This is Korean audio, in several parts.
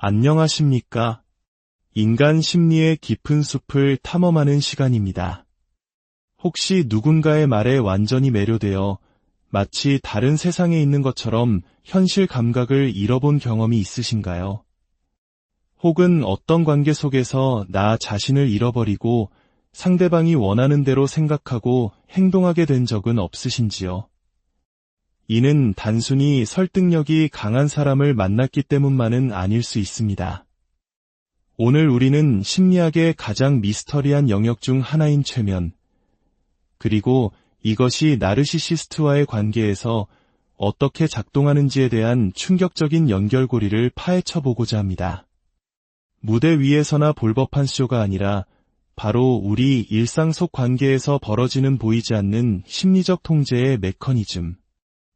안녕하십니까? 인간 심리의 깊은 숲을 탐험하는 시간입니다. 혹시 누군가의 말에 완전히 매료되어 마치 다른 세상에 있는 것처럼 현실 감각을 잃어본 경험이 있으신가요? 혹은 어떤 관계 속에서 나 자신을 잃어버리고 상대방이 원하는 대로 생각하고 행동하게 된 적은 없으신지요? 이는 단순히 설득력이 강한 사람을 만났기 때문만은 아닐 수 있습니다. 오늘 우리는 심리학의 가장 미스터리한 영역 중 하나인 최면, 그리고 이것이 나르시시스트와의 관계에서 어떻게 작동하는지에 대한 충격적인 연결고리를 파헤쳐보고자 합니다. 무대 위에서나 볼 법한 쇼가 아니라 바로 우리 일상 속 관계에서 벌어지는 보이지 않는 심리적 통제의 메커니즘,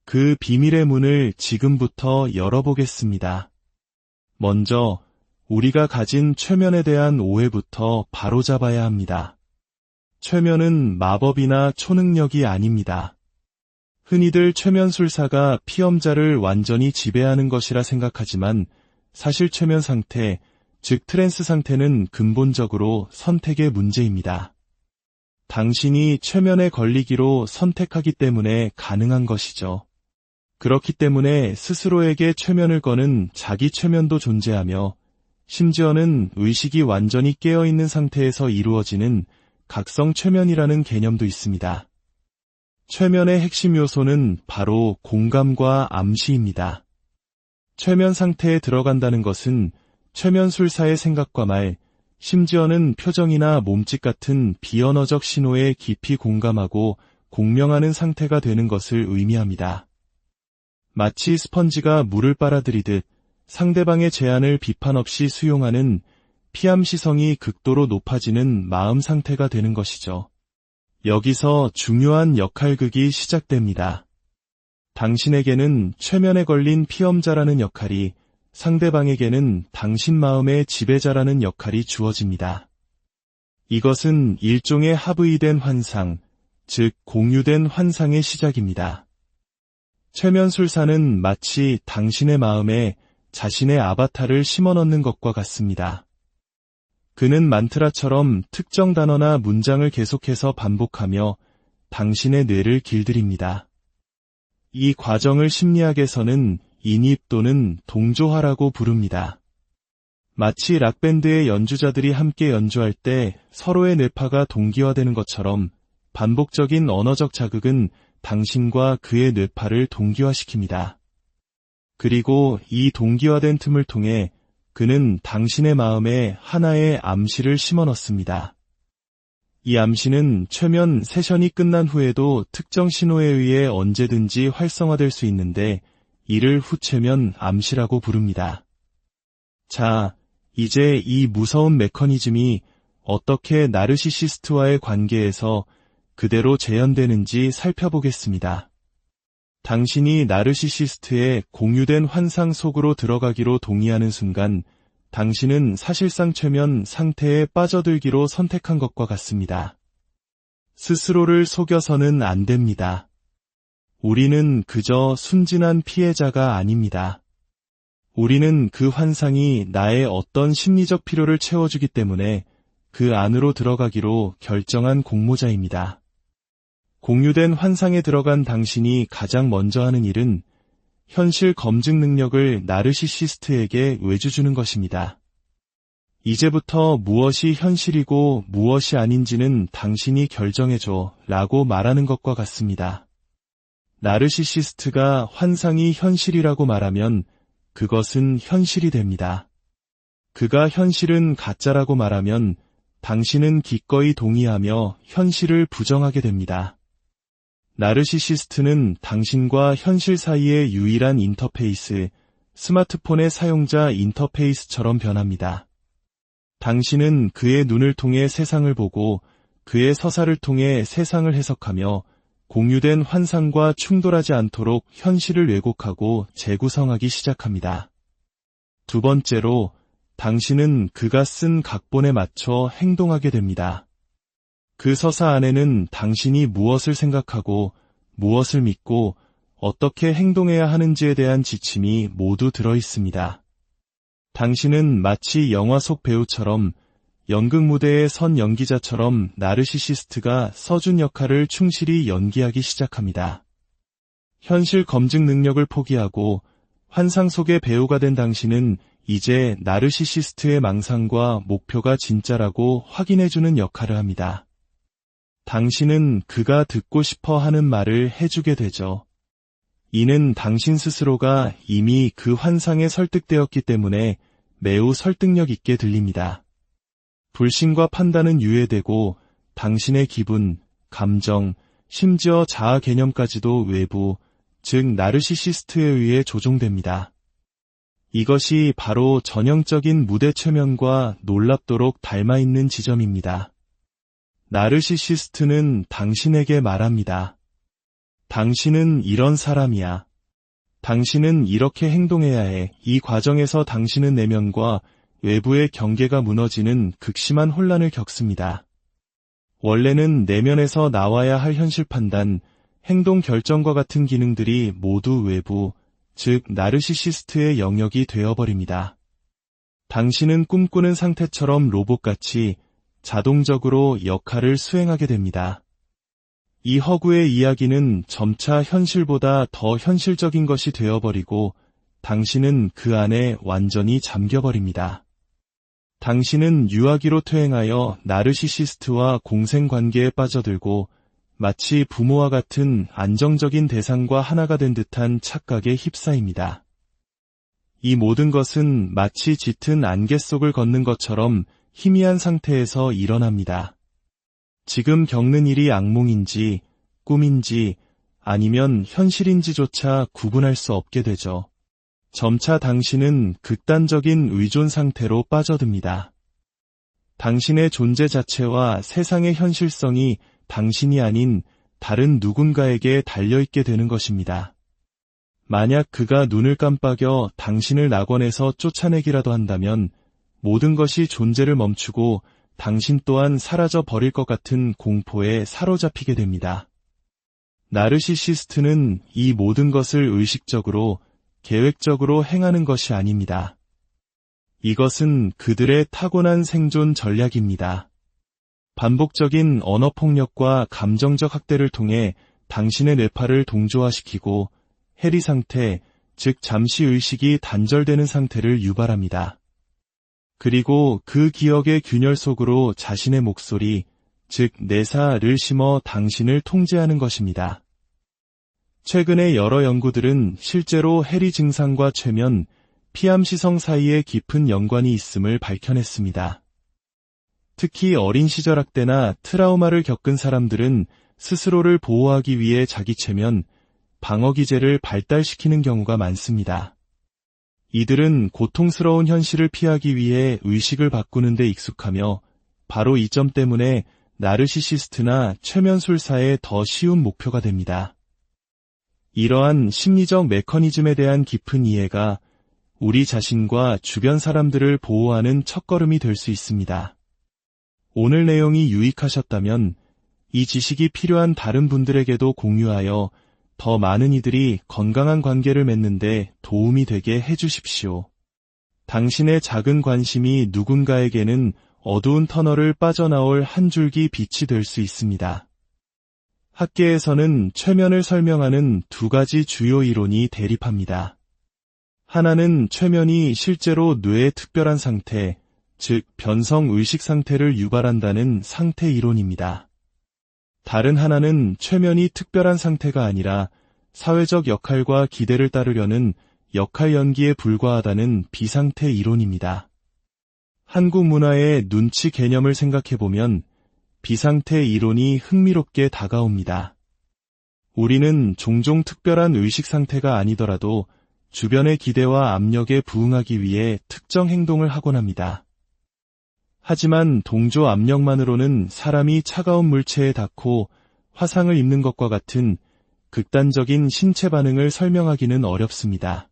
그 비밀의 문을 지금부터 열어보겠습니다. 먼저 우리가 가진 최면에 대한 오해부터 바로잡아야 합니다. 최면은 마법이나 초능력이 아닙니다. 흔히들 최면술사가 피험자를 완전히 지배하는 것이라 생각하지만 사실 최면 상태, 즉 트랜스 상태는 근본적으로 선택의 문제입니다. 당신이 최면에 걸리기로 선택하기 때문에 가능한 것이죠. 그렇기 때문에 스스로에게 최면을 거는 자기 최면도 존재하며 심지어는 의식이 완전히 깨어있는 상태에서 이루어지는 각성 최면이라는 개념도 있습니다. 최면의 핵심 요소는 바로 공감과 암시입니다. 최면 상태에 들어간다는 것은 최면술사의 생각과 말, 심지어는 표정이나 몸짓 같은 비언어적 신호에 깊이 공감하고 공명하는 상태가 되는 것을 의미합니다. 마치 스펀지가 물을 빨아들이듯 상대방의 제안을 비판 없이 수용하는 피함 시성이 극도로 높아지는 마음 상태가 되는 것이죠. 여기서 중요한 역할극이 시작됩니다. 당신에게는 최면에 걸린 피험자라는 역할이, 상대방에게는 당신 마음의 지배자라는 역할이 주어집니다. 이것은 일종의 합의된 환상, 즉 공유된 환상의 시작입니다. 최면술사는 마치 당신의 마음에 자신의 아바타를 심어넣는 것과 같습니다. 그는 만트라처럼 특정 단어나 문장을 계속해서 반복하며 당신의 뇌를 길들입니다. 이 과정을 심리학에서는 인입 또는 동조화라고 부릅니다. 마치 락밴드의 연주자들이 함께 연주할 때 서로의 뇌파가 동기화되는 것처럼 반복적인 언어적 자극은 당신과 그의 뇌파를 동기화시킵니다. 그리고 이 동기화된 틈을 통해 그는 당신의 마음에 하나의 암시를 심어넣습니다. 이 암시는 최면 세션이 끝난 후에도 특정 신호에 의해 언제든지 활성화될 수 있는데 이를 후최면 암시라고 부릅니다. 자, 이제 이 무서운 메커니즘이 어떻게 나르시시스트와의 관계에서 그대로 재현되는지 살펴보겠습니다. 당신이 나르시시스트의 공유된 환상 속으로 들어가기로 동의하는 순간 당신은 사실상 최면 상태에 빠져들기로 선택한 것과 같습니다. 스스로를 속여서는 안 됩니다. 우리는 그저 순진한 피해자가 아닙니다. 우리는 그 환상이 나의 어떤 심리적 필요를 채워주기 때문에 그 안으로 들어가기로 결정한 공모자입니다. 공유된 환상에 들어간 당신이 가장 먼저 하는 일은 현실 검증 능력을 나르시시스트에게 외주주는 것입니다. 이제부터 무엇이 현실이고 무엇이 아닌지는 당신이 결정해줘 라고 말하는 것과 같습니다. 나르시시스트가 환상이 현실이라고 말하면 그것은 현실이 됩니다. 그가 현실은 가짜라고 말하면 당신은 기꺼이 동의하며 현실을 부정하게 됩니다. 나르시시스트는 당신과 현실 사이의 유일한 인터페이스, 스마트폰의 사용자 인터페이스처럼 변합니다. 당신은 그의 눈을 통해 세상을 보고 그의 서사를 통해 세상을 해석하며 공유된 환상과 충돌하지 않도록 현실을 왜곡하고 재구성하기 시작합니다. 두 번째로, 당신은 그가 쓴 각본에 맞춰 행동하게 됩니다. 그 서사 안에는 당신이 무엇을 생각하고 무엇을 믿고 어떻게 행동해야 하는지에 대한 지침이 모두 들어 있습니다. 당신은 마치 영화 속 배우처럼 연극 무대에 선 연기자처럼 나르시시스트가 써준 역할을 충실히 연기하기 시작합니다. 현실 검증 능력을 포기하고 환상 속의 배우가 된 당신은 이제 나르시시스트의 망상과 목표가 진짜라고 확인해주는 역할을 합니다. 당신은 그가 듣고 싶어 하는 말을 해주게 되죠. 이는 당신 스스로가 이미 그 환상에 설득되었기 때문에 매우 설득력 있게 들립니다. 불신과 판단은 유예되고 당신의 기분, 감정, 심지어 자아 개념까지도 외부, 즉 나르시시스트에 의해 조종됩니다. 이것이 바로 전형적인 무대 최면과 놀랍도록 닮아있는 지점입니다. 나르시시스트는 당신에게 말합니다. 당신은 이런 사람이야. 당신은 이렇게 행동해야 해. 이 과정에서 당신은 내면과 외부의 경계가 무너지는 극심한 혼란을 겪습니다. 원래는 내면에서 나와야 할 현실 판단, 행동 결정과 같은 기능들이 모두 외부, 즉 나르시시스트의 영역이 되어버립니다. 당신은 꿈꾸는 상태처럼 로봇같이 자동적으로 역할을 수행하게 됩니다. 이 허구의 이야기는 점차 현실보다 더 현실적인 것이 되어버리고 당신은 그 안에 완전히 잠겨버립니다. 당신은 유아기로 퇴행하여 나르시시스트와 공생관계에 빠져들고 마치 부모와 같은 안정적인 대상과 하나가 된 듯한 착각에 휩싸입니다. 이 모든 것은 마치 짙은 안개 속을 걷는 것처럼 희미한 상태에서 일어납니다. 지금 겪는 일이 악몽인지 꿈인지 아니면 현실인지조차 구분할 수 없게 되죠. 점차 당신은 극단적인 의존 상태로 빠져듭니다. 당신의 존재 자체와 세상의 현실성이 당신이 아닌 다른 누군가에게 달려있게 되는 것입니다. 만약 그가 눈을 깜빡여 당신을 낙원에서 쫓아내기라도 한다면 모든 것이 존재를 멈추고 당신 또한 사라져 버릴 것 같은 공포에 사로잡히게 됩니다. 나르시시스트는 이 모든 것을 의식적으로, 계획적으로 행하는 것이 아닙니다. 이것은 그들의 타고난 생존 전략입니다. 반복적인 언어폭력과 감정적 학대를 통해 당신의 뇌파를 동조화시키고 해리 상태, 즉 잠시 의식이 단절되는 상태를 유발합니다. 그리고 그 기억의 균열 속으로 자신의 목소리, 즉 내사를 심어 당신을 통제하는 것입니다. 최근의 여러 연구들은 실제로 해리 증상과 최면, 피암시성 사이에 깊은 연관이 있음을 밝혀냈습니다. 특히 어린 시절 학대나 트라우마를 겪은 사람들은 스스로를 보호하기 위해 자기 최면, 방어기제를 발달시키는 경우가 많습니다. 이들은 고통스러운 현실을 피하기 위해 의식을 바꾸는 데 익숙하며 바로 이 점 때문에 나르시시스트나 최면술사의 더 쉬운 목표가 됩니다. 이러한 심리적 메커니즘에 대한 깊은 이해가 우리 자신과 주변 사람들을 보호하는 첫걸음이 될 수 있습니다. 오늘 내용이 유익하셨다면 이 지식이 필요한 다른 분들에게도 공유하여 더 많은 이들이 건강한 관계를 맺는 데 도움이 되게 해주십시오. 당신의 작은 관심이 누군가에게는 어두운 터널을 빠져나올 한 줄기 빛이 될 수 있습니다. 학계에서는 최면을 설명하는 두 가지 주요 이론이 대립합니다. 하나는 최면이 실제로 뇌의 특별한 상태, 즉 변성 의식 상태를 유발한다는 상태 이론입니다. 다른 하나는 최면이 특별한 상태가 아니라 사회적 역할과 기대를 따르려는 역할 연기에 불과하다는 비상태 이론입니다. 한국 문화의 눈치 개념을 생각해보면 비상태 이론이 흥미롭게 다가옵니다. 우리는 종종 특별한 의식 상태가 아니더라도 주변의 기대와 압력에 부응하기 위해 특정 행동을 하곤 합니다. 하지만 동조 압력만으로는 사람이 차가운 물체에 닿고 화상을 입는 것과 같은 극단적인 신체 반응을 설명하기는 어렵습니다.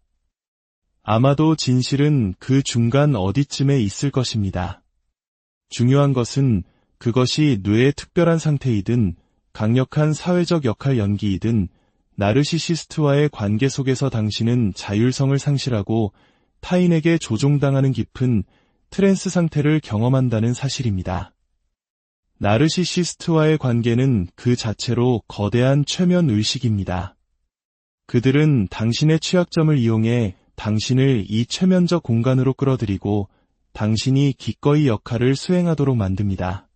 아마도 진실은 그 중간 어디쯤에 있을 것입니다. 중요한 것은 그것이 뇌의 특별한 상태이든 강력한 사회적 역할 연기이든 나르시시스트와의 관계 속에서 당신은 자율성을 상실하고 타인에게 조종당하는 깊은 트랜스 상태를 경험한다는 사실입니다. 나르시시스트와의 관계는 그 자체로 거대한 최면 의식입니다. 그들은 당신의 취약점을 이용해 당신을 이 최면적 공간으로 끌어들이고 당신이 기꺼이 역할을 수행하도록 만듭니다.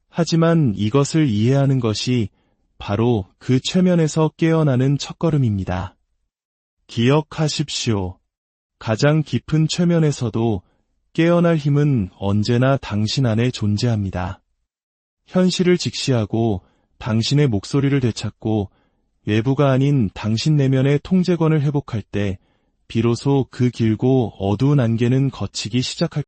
하지만 이것을 이해하는 것이 바로 그 최면에서 깨어나는 첫걸음입니다. 기억하십시오. 가장 깊은 최면에서도 깨어날 힘은 언제나 당신 안에 존재합니다. 현실을 직시하고 당신의 목소리를 되찾고 외부가 아닌 당신 내면의 통제권을 회복할 때 비로소 그 길고 어두운 안개는 걷히기 시작할